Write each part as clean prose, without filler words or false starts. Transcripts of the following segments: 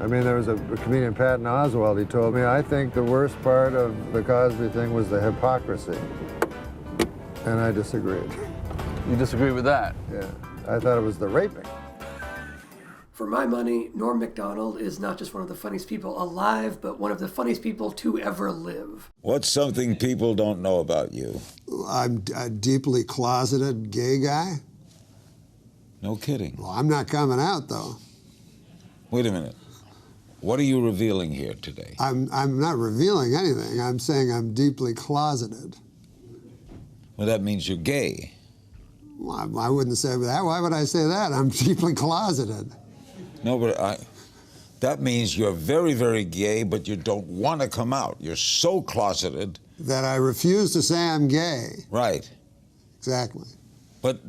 I mean, there was a comedian, Patton Oswalt, he told me, I think the worst part of the Cosby thing was the hypocrisy. And I disagreed. You disagree with that? Yeah, I thought it was the raping. For my money, Norm MacDonald is not just one of the funniest people alive, but one of the funniest people to ever live. What's something people don't know about you? I'm a deeply closeted gay guy. No kidding. Well, I'm not coming out, though. Wait a minute. What are you revealing here today? I'm not revealing anything. I'm saying I'm deeply closeted. Well, that means you're gay. Well, I wouldn't say that. Why would I say that? I'm deeply closeted. No, but that means you're very, very gay, but you don't want to come out. You're so closeted. That I refuse to say I'm gay. Right. Exactly. But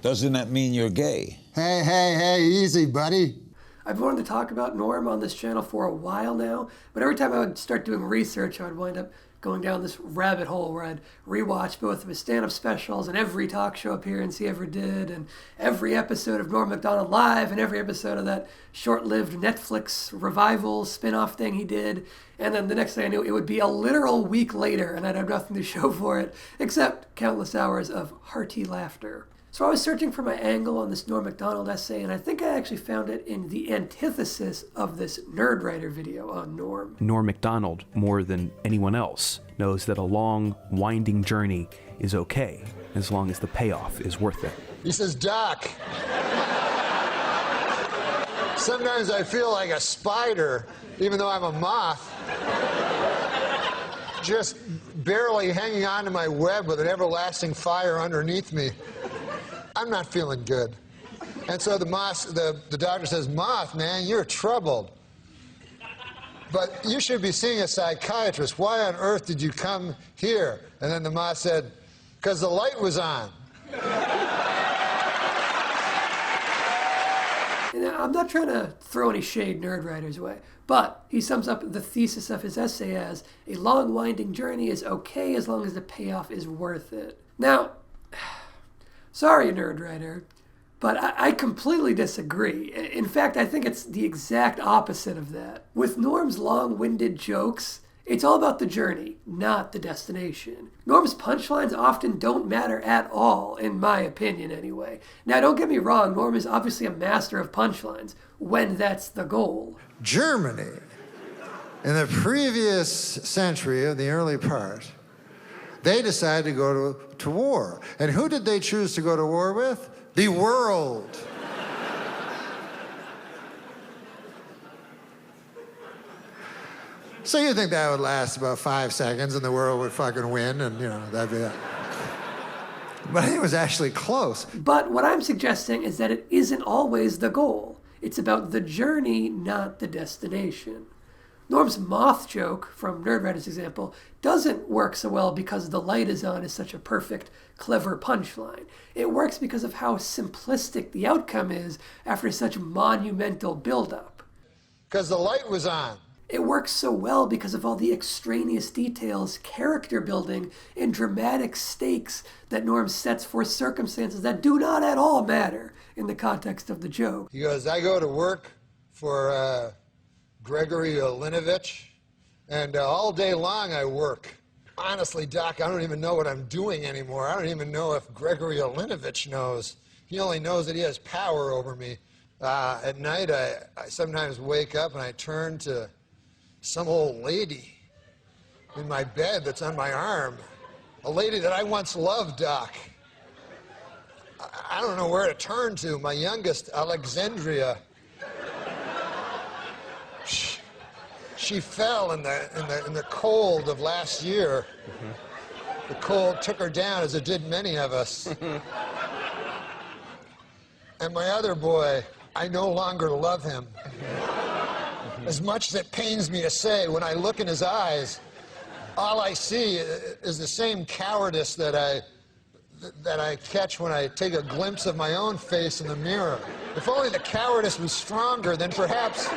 doesn't that mean you're gay? Hey, easy, buddy. I've wanted to talk about Norm on this channel for a while now, but every time I would start doing research, I would wind up going down this rabbit hole where I'd rewatch both of his stand-up specials and every talk show appearance he ever did, and every episode of Norm MacDonald Live, and every episode of that short-lived Netflix revival spin-off thing he did. And then the next thing I knew, it would be a literal week later, and I'd have nothing to show for it, except countless hours of hearty laughter. So I was searching for my angle on this Norm MacDonald essay, and I think I actually found it in the antithesis of this Nerdwriter video on Norm. Norm MacDonald, more than anyone else, knows that a long, winding journey is okay, as long as the payoff is worth it. He says, Doc, sometimes I feel like a spider, even though I'm a moth, just barely hanging on to my web with an everlasting fire underneath me. I'm not feeling good. And so the doctor says, Moth, man, you're troubled. But you should be seeing a psychiatrist. Why on earth did you come here? And then the moth said, because the light was on. And I'm not trying to throw any shade Nerdwriter's way, but he sums up the thesis of his essay as, a long, winding journey is okay as long as the payoff is worth it. Now, sorry, Nerdwriter, but I completely disagree. In fact, I think it's the exact opposite of that. With Norm's long-winded jokes, it's all about the journey, not the destination. Norm's punchlines often don't matter at all, in my opinion anyway. Now, don't get me wrong, Norm is obviously a master of punchlines, when that's the goal. Germany, in the previous century of the early part, they decided to go to war. And who did they choose to go to war with? The world. So you think that would last about 5 seconds and the world would fucking win and, that'd be that. But I think it was actually close. But what I'm suggesting is that it isn't always the goal. It's about the journey, not the destination. Norm's moth joke, from Nerdwriter's example, doesn't work so well because the light is on is such a perfect, clever punchline. It works because of how simplistic the outcome is after such monumental buildup. Because the light was on. It works so well because of all the extraneous details, character building, and dramatic stakes that Norm sets for circumstances that do not at all matter in the context of the joke. He goes, I go to work for Gregory Linovich, and all day long I work. Honestly, Doc, I don't even know what I'm doing anymore. I don't even know if Gregory Linovich knows. He only knows that he has power over me. At night, I sometimes wake up and I turn to some old lady in my bed that's on my arm. A lady that I once loved, Doc. I don't know where to turn to. My youngest, Alexandria. She fell in the cold of last year. Mm-hmm. The cold took her down, as it did many of us. And my other boy, I no longer love him. Mm-hmm. As much as it pains me to say, when I look in his eyes, all I see is the same cowardice that I catch when I take a glimpse of my own face in the mirror. If only the cowardice was stronger, then perhaps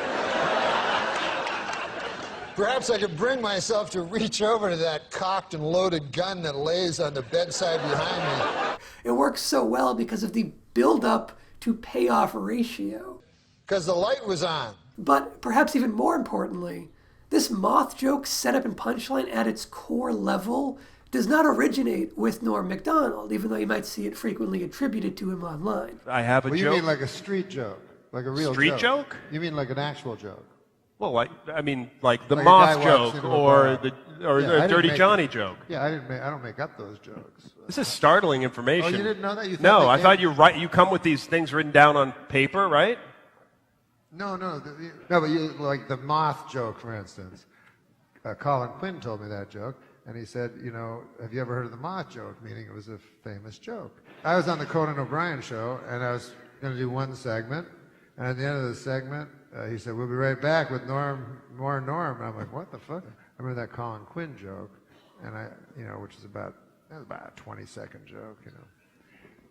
I could bring myself to reach over to that cocked and loaded gun that lays on the bedside behind me. It works so well because of the build-up to payoff ratio. Because the light was on. But perhaps even more importantly, this moth joke setup and punchline at its core level does not originate with Norm MacDonald, even though you might see it frequently attributed to him online. I have a joke. You mean like a street joke? Like a real Street joke? You mean like an actual joke? Well, I mean, like the Like a moth guy walks joke into a or bar. a Dirty Johnny joke. Yeah, I don't make up those jokes. This is startling information. Oh, you didn't know that? No, I thought you come with these things written down on paper, right? No, but you, like the moth joke, for instance. Colin Quinn told me that joke, and he said, have you ever heard of the moth joke? Meaning it was a famous joke. I was on the Conan O'Brien show, and I was going to do one segment, and at the end of the segment, he said, we'll be right back with more Norm. And I'm like, what the fuck? I remember that Colin Quinn joke, and which is about a 20-second joke,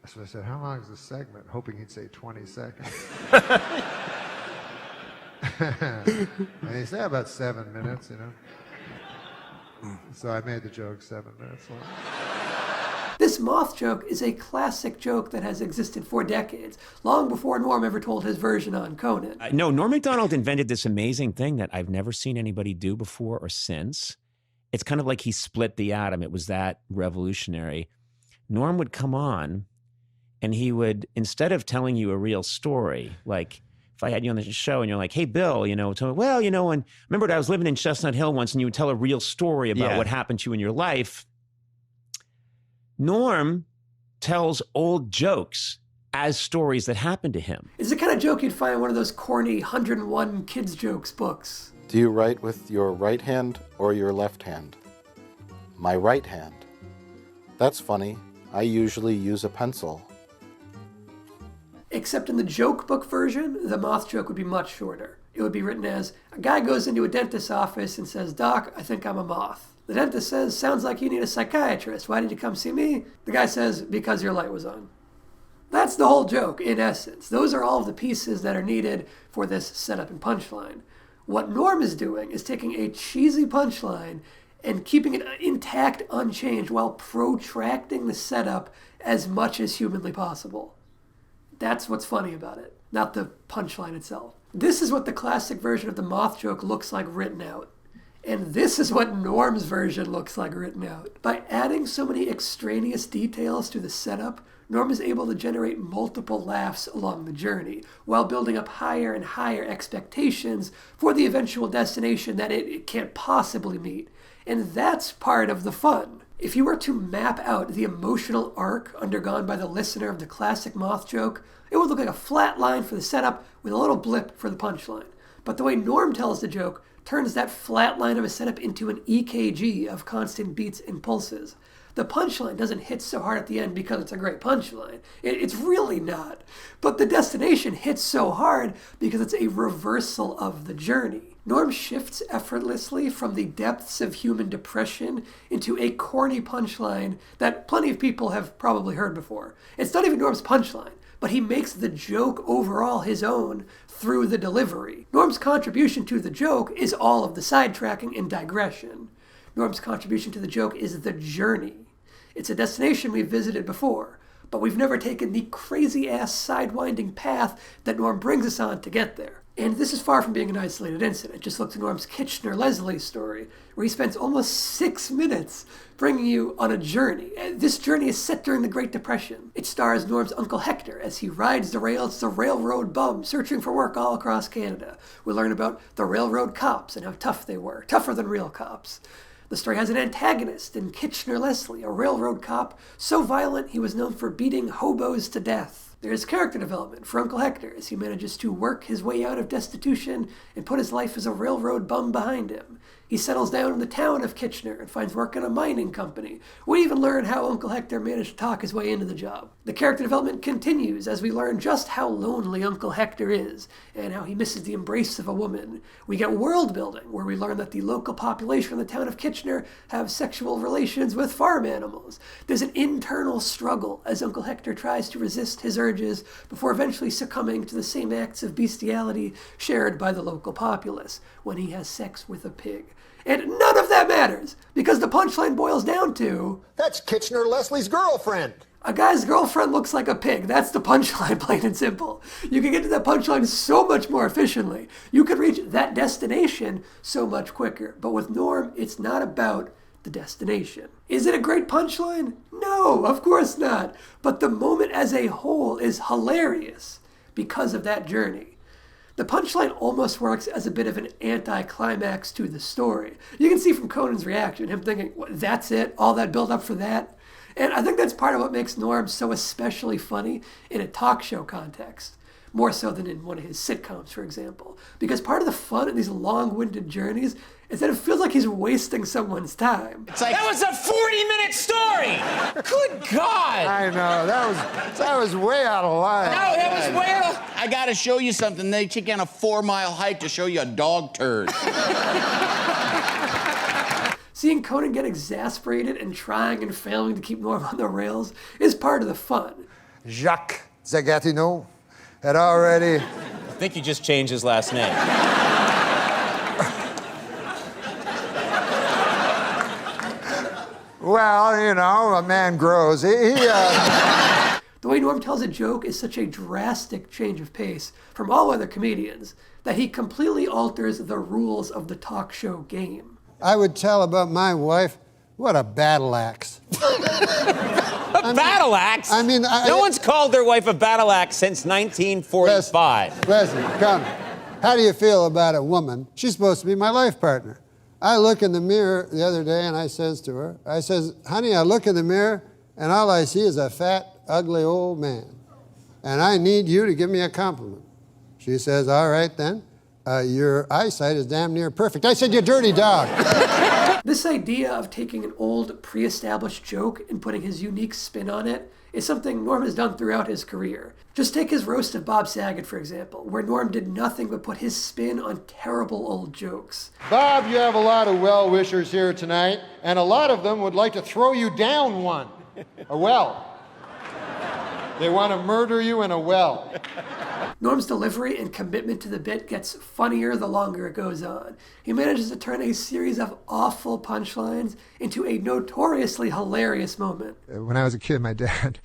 So I said, how long is this segment? Hoping he'd say 20 seconds. And he said about 7 minutes, So I made the joke 7 minutes long. This moth joke is a classic joke that has existed for decades, long before Norm ever told his version on Conan. No, Norm MacDonald invented this amazing thing that I've never seen anybody do before or since. It's kind of like he split the atom. It was that revolutionary. Norm would come on and he would, instead of telling you a real story, like if I had you on the show and you're like, hey, Bill, tell me, and remember I was living in Chestnut Hill once and you would tell a real story about what happened to you in your life. Norm tells old jokes as stories that happened to him. It's the kind of joke you'd find in one of those corny 101 kids jokes books. Do you write with your right hand or your left hand? My right hand. That's funny. I usually use a pencil. Except in the joke book version, the moth joke would be much shorter. It would be written as, a guy goes into a dentist's office and says, Doc, I think I'm a moth. The dentist says, sounds like you need a psychiatrist. Why did you come see me? The guy says, because your light was on. That's the whole joke, in essence. Those are all of the pieces that are needed for this setup and punchline. What Norm is doing is taking a cheesy punchline and keeping it intact, unchanged, while protracting the setup as much as humanly possible. That's what's funny about it, not the punchline itself. This is what the classic version of the moth joke looks like written out. And this is what Norm's version looks like written out. By adding so many extraneous details to the setup, Norm is able to generate multiple laughs along the journey, while building up higher and higher expectations for the eventual destination that it can't possibly meet. And that's part of the fun. If you were to map out the emotional arc undergone by the listener of the classic moth joke, it would look like a flat line for the setup with a little blip for the punchline. But the way Norm tells the joke turns that flat line of a setup into an EKG of constant beats and pulses. The punchline doesn't hit so hard at the end because it's a great punchline. It's really not. But the destination hits so hard because it's a reversal of the journey. Norm shifts effortlessly from the depths of human depression into a corny punchline that plenty of people have probably heard before. It's not even Norm's punchline, but he makes the joke overall his own through the delivery. Norm's contribution to the joke is all of the sidetracking and digression. Norm's contribution to the joke is the journey. It's a destination we've visited before, but we've never taken the crazy-ass sidewinding path that Norm brings us on to get there. And this is far from being an isolated incident. Just look to Norm's Kitchener-Leslie story, where he spends almost 6 minutes bringing you on a journey. This journey is set during the Great Depression. It stars Norm's Uncle Hector as he rides the rails as a railroad bum searching for work all across Canada. We learn about the railroad cops and how tough they were, tougher than real cops. The story has an antagonist in Kitchener-Leslie, a railroad cop so violent he was known for beating hobos to death. There is character development for Uncle Hector as he manages to work his way out of destitution and put his life as a railroad bum behind him. He settles down in the town of Kitchener and finds work in a mining company. We even learn how Uncle Hector managed to talk his way into the job. The character development continues as we learn just how lonely Uncle Hector is and how he misses the embrace of a woman. We get world building where we learn that the local population in the town of Kitchener have sexual relations with farm animals. There's an internal struggle as Uncle Hector tries to resist his urges before eventually succumbing to the same acts of bestiality shared by the local populace when he has sex with a pig. And none of that matters, because the punchline boils down to... That's Kitchener-Leslie's girlfriend. A guy's girlfriend looks like a pig. That's the punchline, plain and simple. You can get to that punchline so much more efficiently. You could reach that destination so much quicker. But with Norm, it's not about the destination. Is it a great punchline? No, of course not. But the moment as a whole is hilarious because of that journey. The punchline almost works as a bit of an anti-climax to the story. You can see from Conan's reaction, him thinking, that's it? All that build up for that? And I think that's part of what makes Norm so especially funny in a talk show context, more so than in one of his sitcoms, for example. Because part of the fun in these long-winded journeys is that it feels like he's wasting someone's time. It's like, that was a 40-minute story! Good God! I know, that was way out of line. No, that was way out of... I gotta show you something. They take you on a 4-mile hike to show you a dog turd. Seeing Conan get exasperated and trying and failing to keep Norm on the rails is part of the fun. Jacques Zagatino had already... I think you just changed his last name. Well, you know, a man grows. The way Norm tells a joke is such a drastic change of pace from all other comedians that he completely alters the rules of the talk show game. I would tell about my wife, what a battle axe. Battle axe? I mean, no one's called their wife a battle axe since 1945. Listen, come. How do you feel about a woman? She's supposed to be my life partner. I look in the mirror the other day and I says to her, I says, honey, I look in the mirror and all I see is a fat, ugly old man. And I need you to give me a compliment. She says, all right then. Your eyesight is damn near perfect. I said, you dirty dog. This idea of taking an old, pre-established joke and putting his unique spin on it is something Norm has done throughout his career. Just take his roast of Bob Saget, for example, where Norm did nothing but put his spin on terrible old jokes. Bob, you have a lot of well-wishers here tonight, and a lot of them would like to throw you down one. A well. They want to murder you in a well. Norm's delivery and commitment to the bit gets funnier the longer it goes on. He manages to turn a series of awful punchlines into a notoriously hilarious moment. When I was a kid, my dad,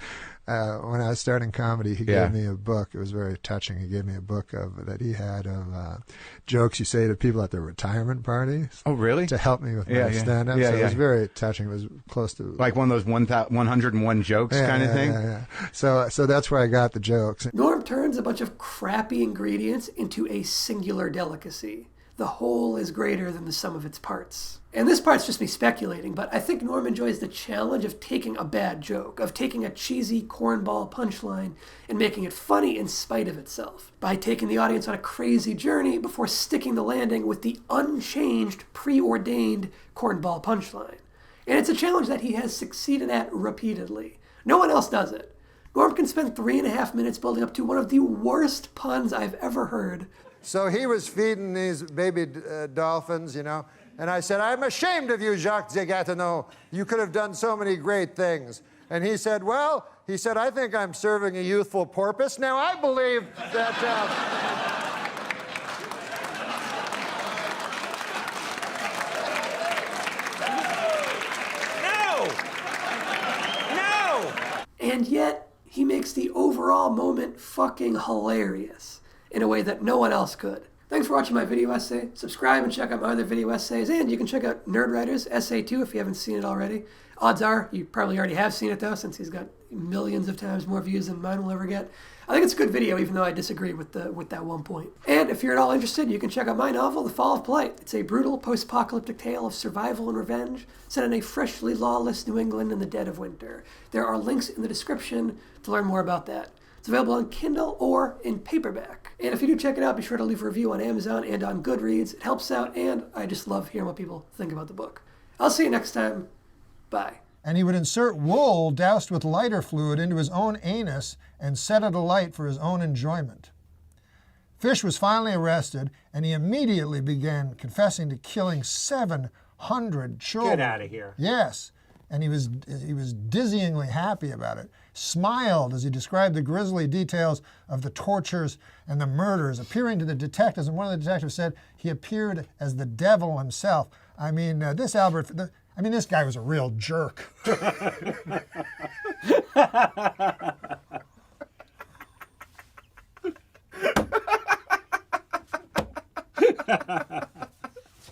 when I was starting comedy, he gave me a book. It was very touching. He gave me a book that he had of jokes you say to people at their retirement parties. Oh, really? To help me with my stand-up. So it was very touching. It was close to... Like one of those 101 jokes kind of thing? Yeah. So that's where I got the jokes. Norm turns a bunch of crappy ingredients into a singular delicacy. The whole is greater than the sum of its parts. And this part's just me speculating, but I think Norm enjoys the challenge of taking a bad joke, of taking a cheesy cornball punchline and making it funny in spite of itself, by taking the audience on a crazy journey before sticking the landing with the unchanged, preordained cornball punchline. And it's a challenge that he has succeeded at repeatedly. No one else does it. Norm can spend 3.5 minutes building up to one of the worst puns I've ever heard. So he was feeding these baby dolphins, you know, and I said, I'm ashamed of you, Jacques Zagatino. You could have done so many great things. And he said, well, I think I'm serving a youthful porpoise. Now, I believe that... And yet, he makes the overall moment fucking hilarious in a way that no one else could. Thanks for watching my video essay. Subscribe and check out my other video essays, and you can check out Nerdwriter's Essay 2 if you haven't seen it already. Odds are you probably already have seen it, though, since he's got millions of times more views than mine will ever get. I think it's a good video, even though I disagree with that one point. And if you're at all interested, you can check out my novel, The Fall of Polite. It's a brutal post-apocalyptic tale of survival and revenge set in a freshly lawless New England in the dead of winter. There are links in the description to learn more about that. It's available on Kindle or in paperback. And if you do check it out, be sure to leave a review on Amazon and on Goodreads. It helps out, and I just love hearing what people think about the book. I'll see you next time. Bye. And he would insert wool doused with lighter fluid into his own anus and set it alight for his own enjoyment. Fish was finally arrested, and he immediately began confessing to killing 700 children. Get out of here. Yes, and he was dizzyingly happy about it. Smiled as he described the grisly details of the tortures and the murders, appearing to the detectives. And one of the detectives said he appeared as the devil himself. I mean, this guy was a real jerk.